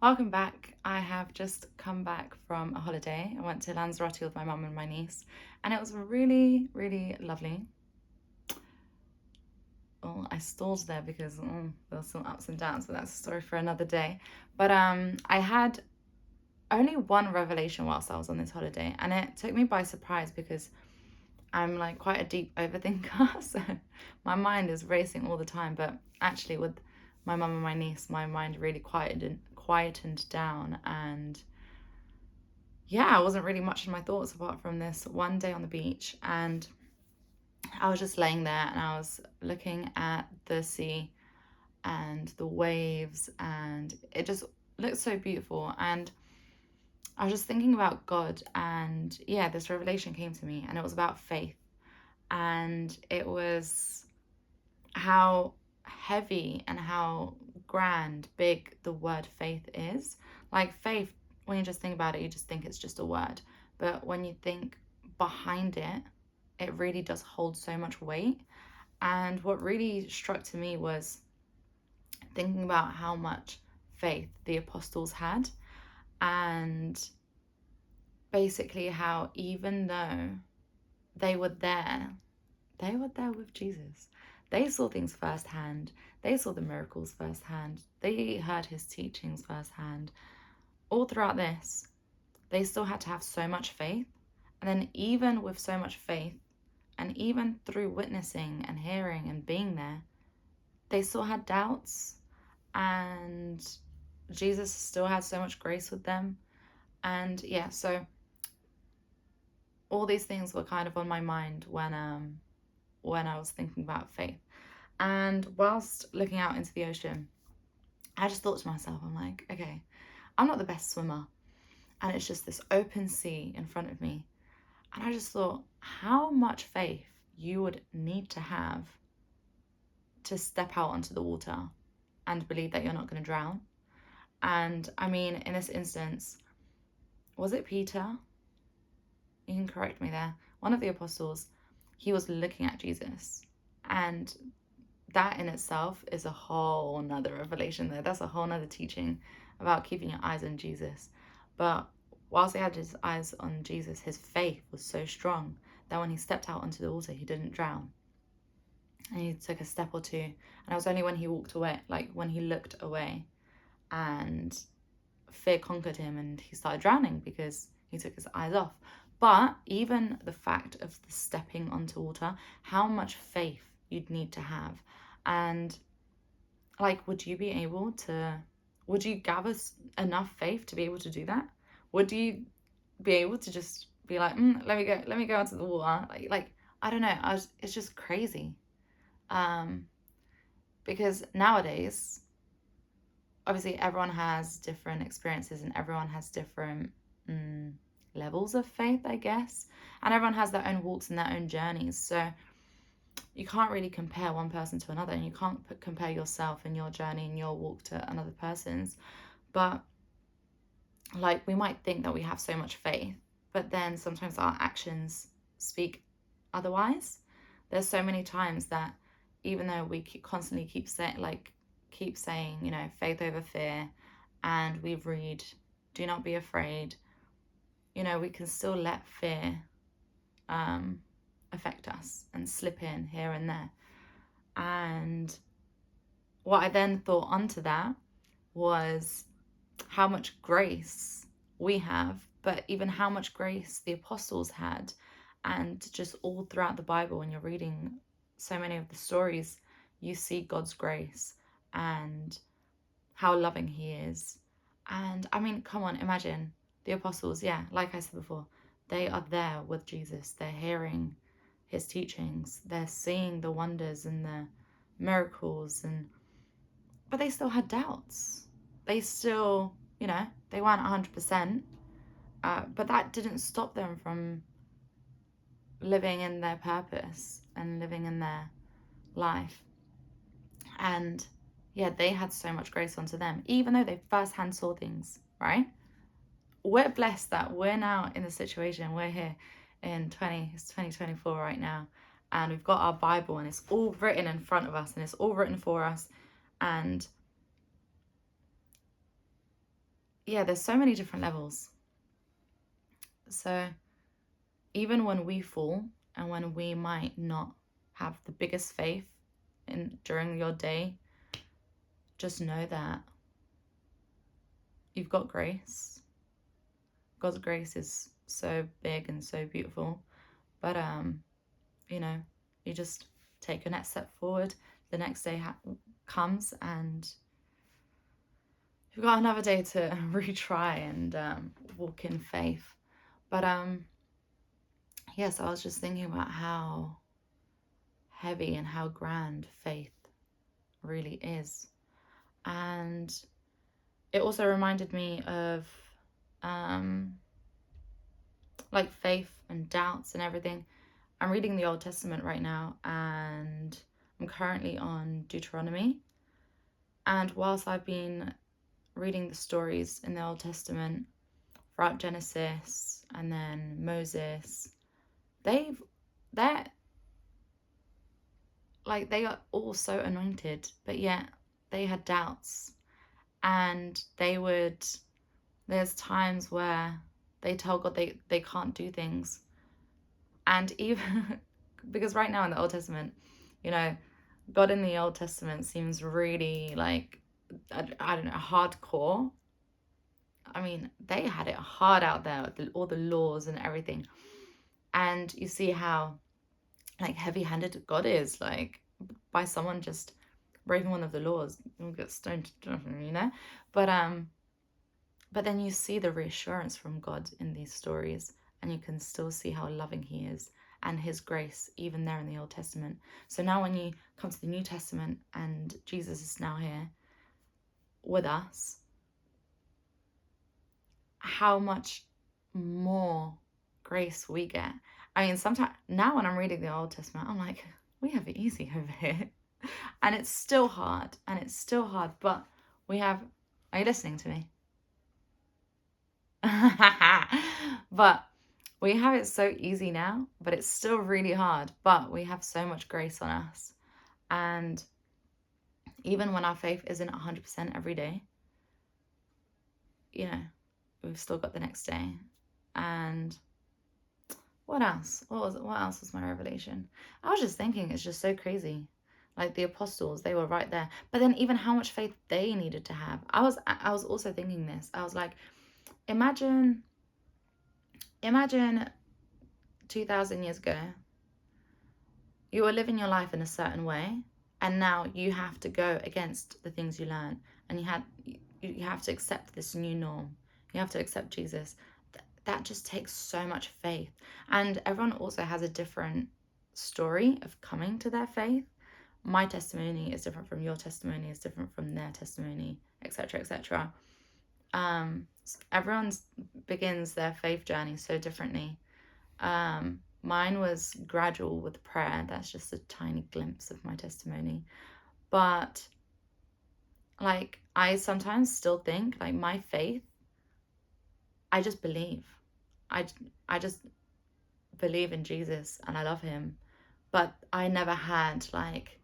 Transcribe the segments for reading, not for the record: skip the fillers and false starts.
Welcome back. I have just come back from a holiday. I went to Lanzarote with my mum and my niece, and it was really, really lovely. Oh, I stalled there because there were some ups and downs, but that's a story for another day. But I had only one revelation whilst I was on this holiday, and it took me by surprise because I'm like quite a deep overthinker, so my mind is racing all the time. But actually, with my mum and my niece, my mind really quietened down, and yeah, I wasn't really much in my thoughts apart from this one day on the beach. And I was just laying there and I was looking at the sea and the waves, and it just looked so beautiful. And I was just thinking about God, and yeah, this revelation came to me, and it was about faith. And it was how heavy and how grand, big the word faith is. Like faith, when you just think about it, you just think it's just a word. But when you think behind it, it really does hold so much weight. And what really struck to me was thinking about how much faith the apostles had, and basically how even though they were there they were there with Jesus. They saw things firsthand. They saw the miracles firsthand. They heard his teachings firsthand. All throughout this, they still had to have so much faith. And then, even with so much faith, and even through witnessing and hearing and being there, they still had doubts. And Jesus still had so much grace with them. And yeah, so all these things were kind of on my mind when I was thinking about faith. And whilst looking out into the ocean, I just thought to myself, I'm like, okay, I'm not the best swimmer. And it's just this open sea in front of me. And I just thought, how much faith you would need to have to step out onto the water and believe that you're not going to drown. And I mean, in this instance, was it Peter? You can correct me there. One of the apostles, he was looking at Jesus. And that in itself is a whole nother revelation there. That's a whole nother teaching about keeping your eyes on Jesus. But whilst he had his eyes on Jesus, his faith was so strong that when he stepped out onto the water, he didn't drown. And he took a step or two. And it was only when he walked away, like when he looked away, and fear conquered him and he started drowning because he took his eyes off. But even the fact of the stepping onto water, how much faith you'd need to have. And like, would you gather enough faith to be able to do that? Would you be able to just be like, let me go into the water? Like I don't know. It's just crazy. Because nowadays, obviously everyone has different experiences and everyone has different levels of faith, I guess. And everyone has their own walks and their own journeys. So you can't really compare one person to another, and you can't compare yourself and your journey and your walk to another person's. But like, we might think that we have so much faith, but then sometimes our actions speak otherwise. There's so many times that even though we constantly keep saying, you know, faith over fear, and we read, do not be afraid, you know, we can still let fear affect us and slip in here and there. And what I then thought onto that was how much grace we have, but even how much grace the apostles had. And just all throughout the Bible, when you're reading so many of the stories, you see God's grace and how loving he is. And I mean, come on, imagine the apostles. Yeah, like I said before, they are there with Jesus. They're hearing his teachings. They're seeing the wonders and the miracles, but they still had doubts. They still, you know, they weren't 100%. But that didn't stop them from living in their purpose and living in their life. And yeah, they had so much grace onto them, even though they firsthand saw things, right? We're blessed that we're now in the situation, we're here in 2024 right now, and we've got our Bible and it's all written in front of us and it's all written for us. And yeah, there's so many different levels. So even when we fall and when we might not have the biggest faith during your day, just know that you've got grace. God's grace is so big and so beautiful. But you know, you just take your next step forward. The next day comes and you've got another day to retry and walk in faith. But yes, I was just thinking about how heavy and how grand faith really is. And it also reminded me of like faith and doubts and everything. I'm reading the Old Testament right now, and I'm currently on Deuteronomy. And whilst I've been reading the stories in the Old Testament throughout Genesis and then Moses, they're like, they are all so anointed, but yet they had doubts. And there's times where they tell God they can't do things. And even because right now in the Old Testament, you know, God in the Old Testament seems really like, I don't know, hardcore. I mean, they had it hard out there, all the laws and everything. And you see how like heavy-handed God is, like by someone just breaking one of the laws, you'll get stoned to death, you know? But then you see the reassurance from God in these stories, and you can still see how loving he is and his grace, even there in the Old Testament. So now when you come to the New Testament and Jesus is now here with us, how much more grace we get. I mean, sometimes now when I'm reading the Old Testament, I'm like, we have it easy over here. And it's still hard, but we have, are you listening to me? But we have it so easy now, but it's still really hard, but we have so much grace on us. And even when our faith isn't 100% every day, you know, we've still got the next day. And what else? What else was my revelation? I was just thinking, it's just so crazy. Like the apostles, they were right there. But then even how much faith they needed to have. I was also thinking this. I was like, imagine 2000 years ago, you were living your life in a certain way, and now you have to go against the things you learn, and you have to accept this new norm. You have to accept Jesus. That just takes so much faith. And everyone also has a different story of coming to their faith. My testimony is different from your testimony, is different from their testimony, etc., etc. Everyone begins their faith journey so differently. Mine was gradual with prayer. That's just a tiny glimpse of my testimony. But like, I sometimes still think like my faith, I just believe. I just believe in Jesus and I love him. But I never had like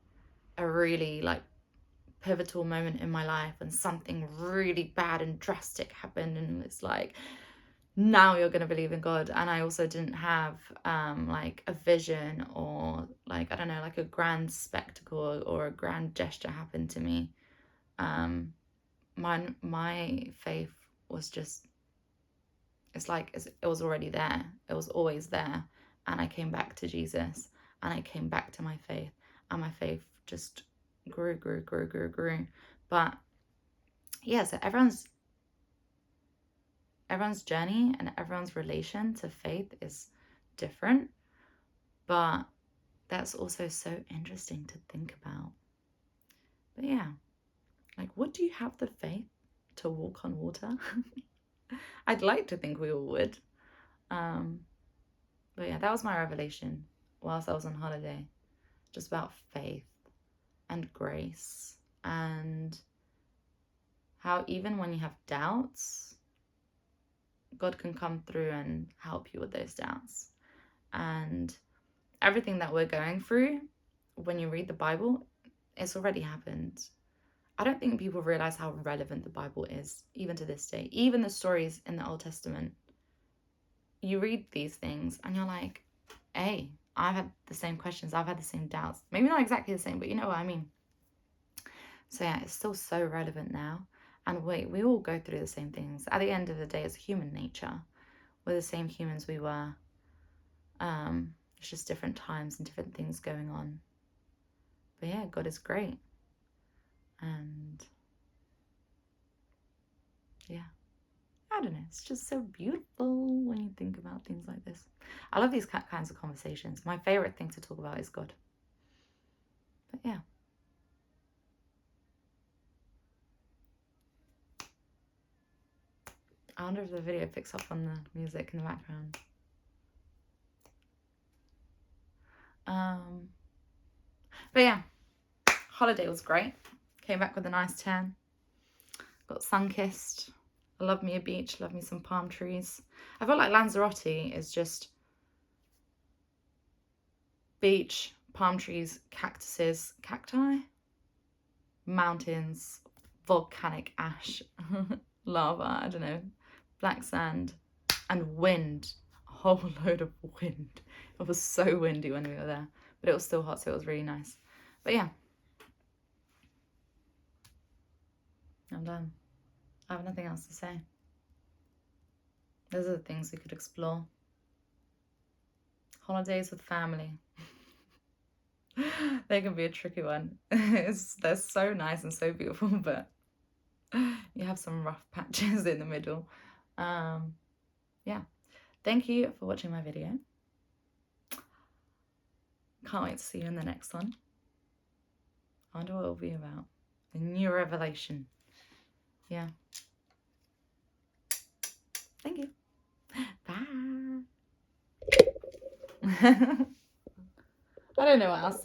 a really like pivotal moment in my life when something really bad and drastic happened and it's like, now you're going to believe in God. And I also didn't have like a vision or like, I don't know, like a grand spectacle or a grand gesture happened to me. My faith was just, it's like it was already there. It was always there. And I came back to Jesus and I came back to my faith, and my faith just grew. But yeah, so everyone's journey and everyone's relation to faith is different, but that's also so interesting to think about. But yeah, like, what do you have the faith to walk on water? I'd like to think we all would. But yeah, that was my revelation whilst I was on holiday, just about faith and grace, and how even when you have doubts, God can come through and help you with those doubts. And everything that we're going through, when you read the Bible, it's already happened. I don't think people realize how relevant the Bible is, even to this day. Even the stories in the Old Testament, you read these things and you're like, hey, I've had the same questions, I've had the same doubts. Maybe not exactly the same, but you know what I mean. So yeah, it's still so relevant now. And we all go through the same things. At the end of the day, it's human nature. We're the same humans we were. It's just different times and different things going on. But yeah, God is great. And yeah, I don't know. It's just so beautiful when you think about things like this. I love these kinds of conversations. My favorite thing to talk about is God. But yeah. I wonder if the video picks up on the music in the background. But yeah, holiday was great. Came back with a nice tan. Got sun-kissed. I love me a beach, love me some palm trees. I feel like Lanzarote is just beach, palm trees, cactuses, cacti, mountains, volcanic ash, lava, I don't know, black sand, and wind. A whole load of wind. It was so windy when we were there, but it was still hot, so it was really nice. But yeah, I'm done. I have nothing else to say. Those are the things we could explore. Holidays with family. They can be a tricky one. They're so nice and so beautiful, but you have some rough patches in the middle. Yeah. Thank you for watching my video. Can't wait to see you in the next one. I wonder what it'll be about. A new revelation. Yeah. Thank you. Bye. I don't know what else.